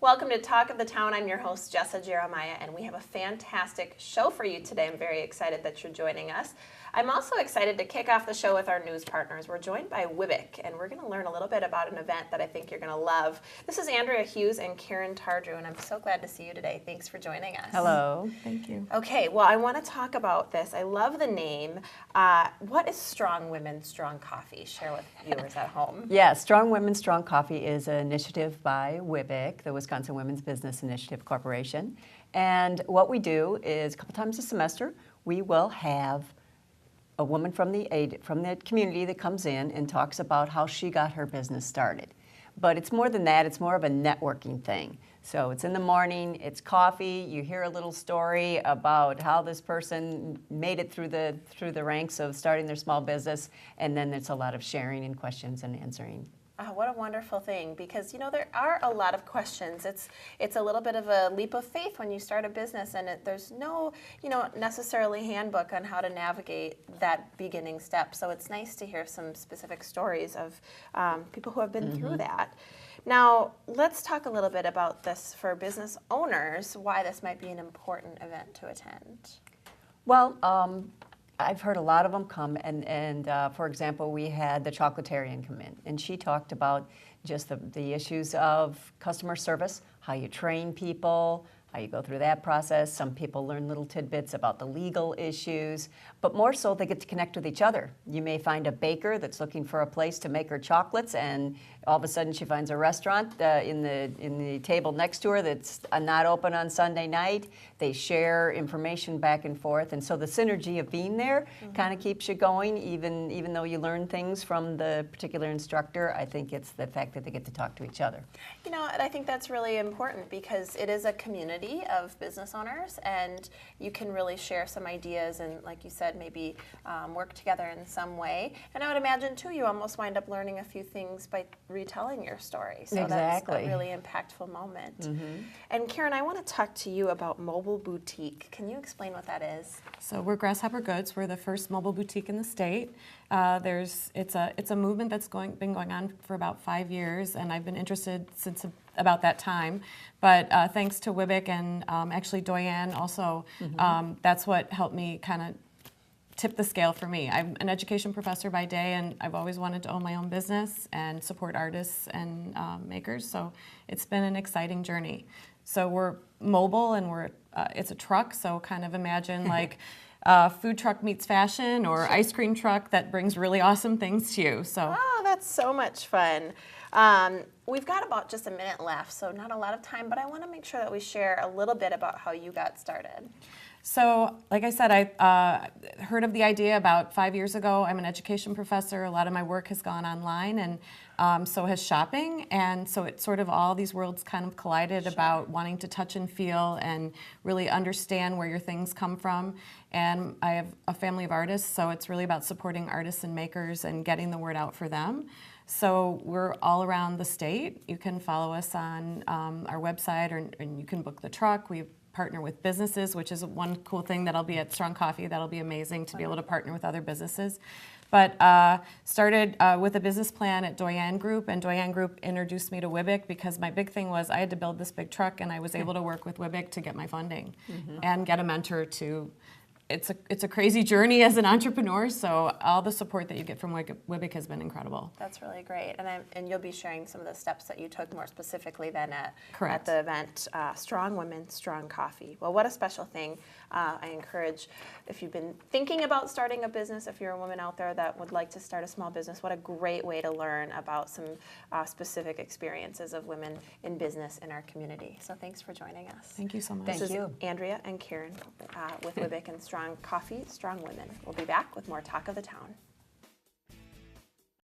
Welcome to Talk of the Town. I'm your host, Jessa Jeremiah, and we have a fantastic show for you today. I'm very excited that you're joining us. I'm also excited to kick off the show with our news partners. We're joined by WWBIC, and we're going to learn a little bit about an event that I think you're going to love. This is Andrea Hughes and Karen Tardrew, and I'm so glad to see you today. Thanks for joining us. Hello. Thank you. Okay, well, I want to talk about this. I love the name. What is Strong Women, Strong Coffee? Share with viewers at home. Yeah, Strong Women, Strong Coffee is an initiative by WWBIC, the Wisconsin Women's Business Initiative Corporation. And what we do is a couple times a semester, we will have a woman from the community that comes in and talks about how she got her business started. But it's more than that, it's more of a networking thing. So it's in the morning, it's coffee, you hear a little story about how this person made it through the ranks of starting their small business, and then there's a lot of sharing and questions and answering. Oh, what a wonderful thing, because there are a lot of questions. It's a little bit of a leap of faith when you start a business, and there's no necessarily handbook on how to navigate that beginning step. So it's nice to hear some specific stories of people who have been through that. Now, let's talk a little bit about this for business owners, why this might be an important event to attend. Well, I've heard a lot of them come, and for example, we had the chocolatarian come in, and she talked about just the issues of customer service, how you train people, how you go through that process. Some people learn little tidbits about the legal issues, but more so they get to connect with each other. You may find a baker that's looking for a place to make her chocolates, and all of a sudden she finds a restaurant in the table next to her that's not open on Sunday night. They share information back and forth, and so the synergy of being there kind of keeps you going, even though you learn things from the particular instructor. I think it's the fact that they get to talk to each other. And I think that's really important because it is a community of business owners, and you can really share some ideas and, like you said, maybe work together in some way. And I would imagine, too, you almost wind up learning a few things by retelling your story. So exactly. That's a really impactful moment. And Karen, I want to talk to you about mobile boutique. Can you explain what that is? So we're Grasshopper Goods. We're the first mobile boutique in the state. It's a movement that's been going on for about 5 years, and I've been interested since about that time. But thanks to WWBIC and actually Doyen also, that's what helped me kind of tip the scale for me. I'm an education professor by day, and I've always wanted to own my own business and support artists and makers. So it's been an exciting journey. So we're mobile, and it's a truck. So kind of imagine like food truck meets fashion, or ice cream truck that brings really awesome things to you. So that's so much fun. We've got about just a minute left, so not a lot of time, but I want to make sure that we share a little bit about how you got started. So, like I said, I heard of the idea about 5 years ago. I'm an education professor. A lot of my work has gone online, and so has shopping. And so it's sort of all these worlds kind of collided about wanting to touch and feel and really understand where your things come from. And I have a family of artists, so it's really about supporting artists and makers and getting the word out for them. So we're all around the state. You can follow us on our website, and you can book the truck. We partner with businesses, which is one cool thing that'll be at Strong Coffee. That'll be amazing to be able to partner with other businesses. But started with a business plan at Doyen Group, and Doyen Group introduced me to WWBIC because my big thing was I had to build this big truck, and I was able to work with WWBIC to get my funding and get a mentor to. It's a crazy journey as an entrepreneur, so all the support that you get from WWBIC has been incredible. That's really great, and you'll be sharing some of the steps that you took more specifically then at Correct. the event, Strong Women, Strong Coffee. Well, what a special thing. I encourage, if you've been thinking about starting a business, if you're a woman out there that would like to start a small business, what a great way to learn about some specific experiences of women in business in our community. So thanks for joining us. Thank you so much. This is Andrea and Karen with WWBIC and Strong Coffee, Strong Women. We'll be back with more Talk of the Town.